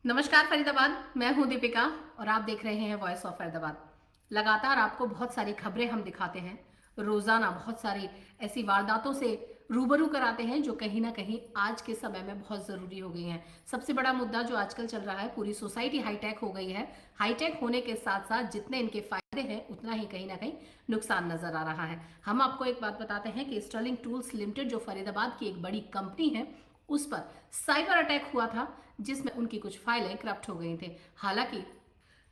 नमस्कार फरीदाबाद, मैं हूं दीपिका और आप देख रहे हैं वॉइस ऑफ फरीदाबाद। लगातार आपको बहुत सारी खबरें हम दिखाते हैं। रोजाना बहुत सारी ऐसी वारदातों से रूबरू कराते हैं जो कहीं ना कहीं आज के समय में बहुत ज़रूरी हो गई हैं। सबसे बड़ा मुद्दा जो आजकल चल रहा है, पूरी सोसाइटी हाईटेक हो गई है। हाईटेक होने के साथ साथ जितने इनके फायदे हैं उतना ही कहीं ना कहीं नुकसान नजर आ रहा है। हम आपको एक बात बताते हैं कि स्टर्लिंग टूल्स लिमिटेड जो फरीदाबाद की एक बड़ी कंपनी है, उस पर साइबर अटैक हुआ था जिसमें उनकी कुछ फाइलें करप्ट हो गई थी। हालांकि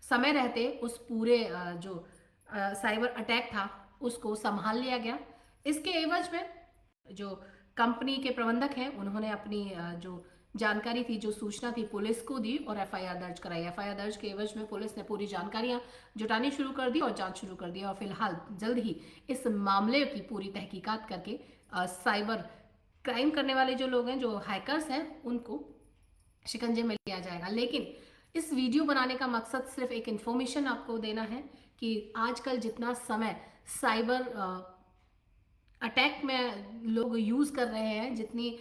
समय रहते उस पूरे जो साइबर अटैक था उसको संभाल लिया गया। इसके एवज में जो कंपनी के प्रबंधक हैं उन्होंने अपनी जो जानकारी थी, जो सूचना थी, पुलिस को दी और एफआईआर दर्ज कराई। एफआईआर दर्ज के एवज में पुलिस ने पूरी जानकारियां जुटानी शुरू कर दी और जांच शुरू कर दी और फिलहाल जल्द ही इस मामले की पूरी तहकीकात करके साइबर क्राइम करने वाले जो लोग हैं, जो हैकर्स हैं, उनको शिकंजे में लिया जाएगा। लेकिन इस वीडियो बनाने का मकसद सिर्फ एक इन्फॉर्मेशन आपको देना है कि आजकल जितना समय साइबर अटैक में लोग यूज़ कर रहे हैं, जितनी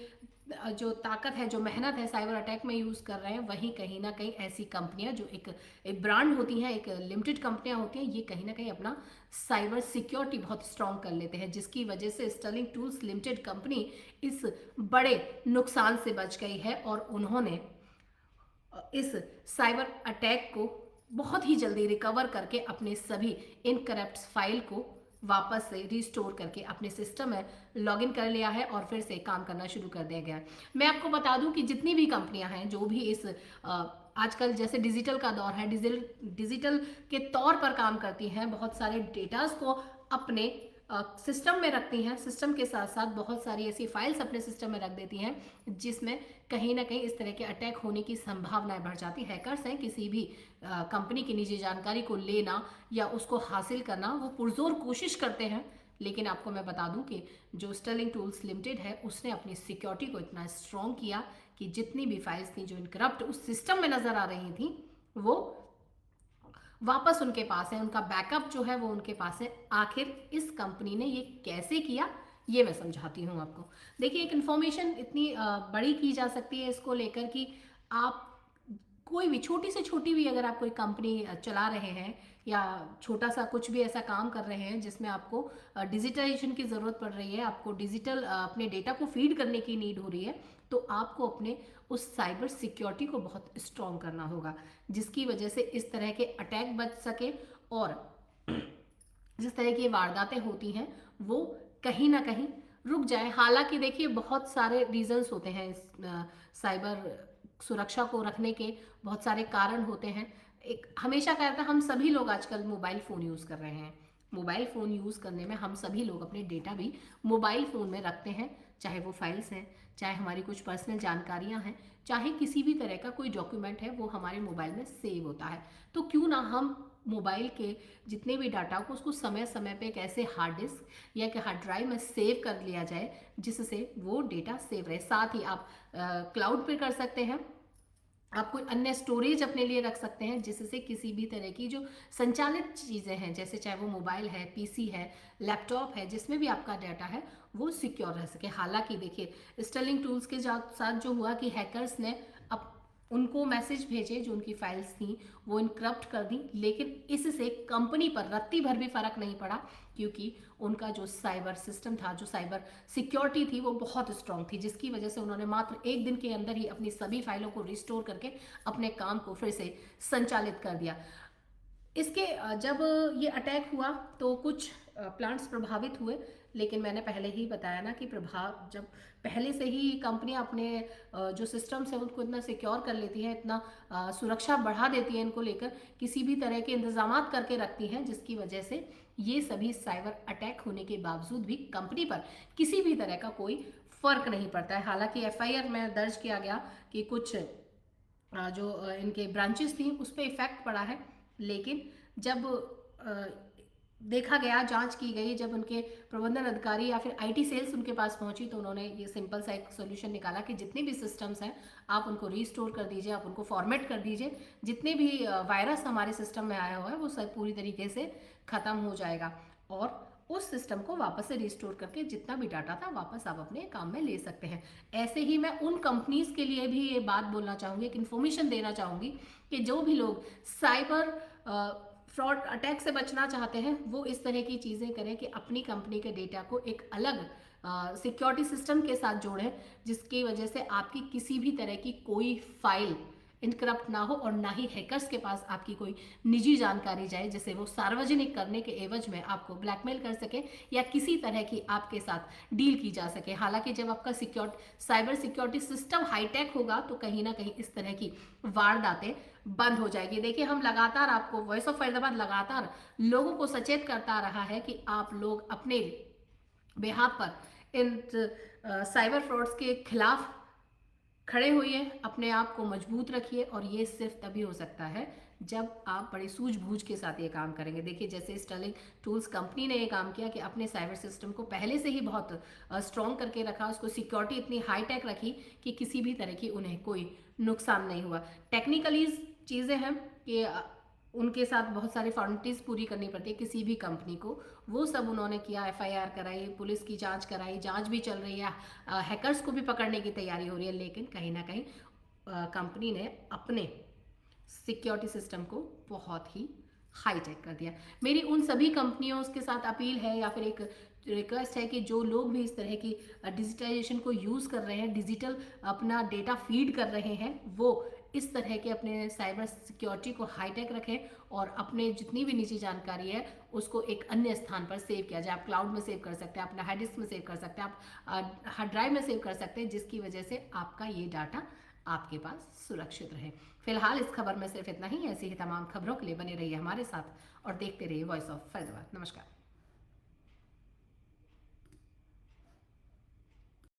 जो ताकत है, जो मेहनत है साइबर अटैक में यूज़ कर रहे हैं, वहीं कहीं ना कहीं ऐसी कंपनियां जो एक एक ब्रांड होती हैं, एक लिमिटेड कंपनियां होती हैं, ये कहीं ना कहीं अपना साइबर सिक्योरिटी बहुत स्ट्रॉन्ग कर लेते हैं, जिसकी वजह से स्टर्लिंग टूल्स लिमिटेड कंपनी इस बड़े नुकसान से बच गई है और उन्होंने इस साइबर अटैक को बहुत ही जल्दी रिकवर करके अपने सभी इनकरप्ट फाइल को वापस से रिस्टोर करके अपने सिस्टम में लॉगिन कर लिया है और फिर से काम करना शुरू कर दिया गया है। मैं आपको बता दूं कि जितनी भी कंपनियां हैं जो भी इस आजकल जैसे डिजिटल का दौर है, डिजिटल के तौर पर काम करती हैं, बहुत सारे डेटास को अपने सिस्टम में रखती हैं, सिस्टम के साथ साथ बहुत सारी ऐसी फाइल्स अपने सिस्टम में रख देती हैं जिसमें कहीं ना कहीं इस तरह के अटैक होने की संभावनाएं बढ़ जाती। हैकर्स हैं, किसी भी कंपनी की निजी जानकारी को लेना या उसको हासिल करना वो पुरजोर कोशिश करते हैं। लेकिन आपको मैं बता दूं कि जो स्टर्लिंग टूल्स लिमिटेड है उसने अपनी सिक्योरिटी को इतना स्ट्रॉन्ग किया कि जितनी भी फाइल्स थी जो इनकरप्ट उस सिस्टम में नजर आ रही थी, वो वापस उनके पास है। उनका बैकअप जो है वो उनके पास है। आखिर इस कंपनी ने ये कैसे किया, ये मैं समझाती हूँ आपको। देखिए, एक इन्फॉर्मेशन इतनी बड़ी की जा सकती है इसको लेकर कि आप कोई भी छोटी से छोटी भी अगर आप कोई कंपनी चला रहे हैं या छोटा सा कुछ भी ऐसा काम कर रहे हैं जिसमें आपको डिजिटलाइजेशन की ज़रूरत पड़ रही है, आपको डिजिटल अपने डेटा को फीड करने की नीड हो रही है, तो आपको अपने उस साइबर सिक्योरिटी को बहुत स्ट्रॉन्ग करना होगा, जिसकी वजह से इस तरह के अटैक बच सके और जिस तरह की वारदातें होती हैं वो कहीं ना कहीं रुक जाए। हालांकि देखिए, बहुत सारे रीजंस होते हैं इस साइबर सुरक्षा को रखने के, बहुत सारे कारण होते हैं। एक हमेशा कहता है, हम सभी लोग आजकल मोबाइल फ़ोन यूज़ कर रहे हैं। मोबाइल फ़ोन यूज़ करने में हम सभी लोग अपने डेटा भी मोबाइल फ़ोन में रखते हैं, चाहे वो फाइल्स हैं, चाहे हमारी कुछ पर्सनल जानकारियां हैं, चाहे किसी भी तरह का कोई डॉक्यूमेंट है वो हमारे मोबाइल में सेव होता है। तो क्यों ना हम मोबाइल के जितने भी डाटा को उसको समय समय पे एक ऐसे हार्ड डिस्क या कि हार्ड ड्राइव में सेव कर लिया जाए जिससे वो डेटा सेव रहे। साथ ही आप क्लाउड पे कर सकते हैं, आप कोई अन्य स्टोरेज अपने लिए रख सकते हैं जिससे किसी भी तरह की जो संचालित चीज़ें हैं, जैसे चाहे वो मोबाइल है, पीसी है, लैपटॉप है, जिसमें भी आपका डाटा है वो सिक्योर रह सके। हालांकि देखिए, स्टर्लिंग टूल्स के साथ जो हुआ कि हैकर्स ने अब उनको मैसेज भेजे, जो उनकी फाइल्स थी वो इनक्रप्ट कर दी, लेकिन इससे कंपनी पर रत्ती भर भी फर्क नहीं पड़ा क्योंकि उनका जो साइबर सिस्टम था, जो साइबर सिक्योरिटी थी, वो बहुत स्ट्रांग थी, जिसकी वजह से उन्होंने मात्र एक दिन के अंदर ही अपनी सभी फाइलों को रिस्टोर करके अपने काम को फिर से संचालित कर दिया। इसके जब ये अटैक हुआ तो कुछ प्लांट्स प्रभावित हुए, लेकिन मैंने पहले ही बताया ना कि प्रभाव जब पहले से ही कंपनियां अपने जो सिस्टम्स है उनको इतना सिक्योर कर लेती है, इतना सुरक्षा बढ़ा देती है, इनको लेकर किसी भी तरह के इंतजाम करके रखती हैं, जिसकी वजह से ये सभी साइबर अटैक होने के बावजूद भी कंपनी पर किसी भी तरह का कोई फर्क नहीं पड़ता है। हालांकि एफआईआर में दर्ज किया गया कि कुछ जो इनके ब्रांचेस थी उस पर इफेक्ट पड़ा है, लेकिन जब देखा गया, जांच की गई, जब उनके प्रबंधन अधिकारी या फिर आईटी सेल्स उनके पास पहुंची तो उन्होंने ये सिंपल सा एक सोल्यूशन निकाला कि जितने भी सिस्टम्स हैं आप उनको रीस्टोर कर दीजिए, आप उनको फॉर्मेट कर दीजिए, जितने भी वायरस हमारे सिस्टम में आया हुआ है वो सब पूरी तरीके से ख़त्म हो जाएगा और उस सिस्टम को वापस से रिस्टोर करके जितना भी डाटा था वापस आप अपने काम में ले सकते हैं। ऐसे ही मैं उन कंपनीज के लिए भी ये बात बोलना चाहूँगी, एक इन्फॉर्मेशन देना चाहूँगी कि जो भी लोग साइबर फ्रॉड अटैक से बचना चाहते हैं वो इस तरह की चीज़ें करें कि अपनी कंपनी के डेटा को एक अलग सिक्योरिटी सिस्टम के साथ जोड़ें, जिसकी वजह से आपकी किसी भी तरह की कोई फाइल इनकरप्ट ना हो और ना ही हैकर्स के पास आपकी कोई निजी जानकारी जाए जिसे वो सार्वजनिक करने के एवज में आपको ब्लैकमेल कर सके या किसी तरह की आपके साथ डील की जा सके। हालांकि जब आपका साइबर सिक्योरिटी सिस्टम हाईटेक होगा तो कहीं ना कहीं इस तरह की वारदातें बंद हो जाएगी। देखिए, हम लगातार आपको वॉइस ऑफ फरीदाबाद लगातार लोगों को सचेत करता रहा है कि आप लोग अपने बेहाफ पर इन साइबर फ्रॉड्स के खिलाफ खड़े होइए, अपने आप को मजबूत रखिए और ये सिर्फ तभी हो सकता है जब आप बड़ी सूझबूझ के साथ ये काम करेंगे। देखिए, जैसे स्टर्लिंग टूल्स कंपनी ने ये काम किया कि अपने साइबर सिस्टम को पहले से ही बहुत स्ट्रॉन्ग करके रखा, उसको सिक्योरिटी इतनी हाई टेक रखी कि किसी भी तरह की उन्हें कोई नुकसान नहीं हुआ। टेक्निकली चीज़ें हैं कि उनके साथ बहुत सारी फॉर्मेलिटीज़ पूरी करनी पड़ती है किसी भी कंपनी को, वो सब उन्होंने किया। एफआईआर कराई, पुलिस की जांच कराई, जांच भी चल रही है, हैकर्स को भी पकड़ने की तैयारी हो रही है, लेकिन कहीं ना कहीं कंपनी ने अपने सिक्योरिटी सिस्टम को बहुत ही हाई टेक कर दिया। मेरी उन सभी कंपनियों के साथ अपील है या फिर एक रिक्वेस्ट है कि जो लोग भी इस तरह की डिजिटाइजेशन को यूज़ कर रहे हैं, डिजिटल अपना डेटा फीड कर रहे हैं, वो इस तरह के अपने साइबर सिक्योरिटी को हाईटेक रखें और अपने जितनी भी निजी जानकारी है उसको एक अन्य स्थान पर सेव किया जाए। आप क्लाउड में सेव कर सकते हैं, अपना हार्ड डिस्क में सेव कर सकते हैं, आप हार्ड ड्राइव में सेव कर सकते हैं, जिसकी वजह से आपका ये डाटा आपके पास सुरक्षित रहे। फिलहाल इस खबर में सिर्फ इतना ही। ऐसी ही तमाम खबरों के लिए बने रहिए हमारे साथ और देखते रहिए वॉइस ऑफ फरीदाबाद। नमस्कार।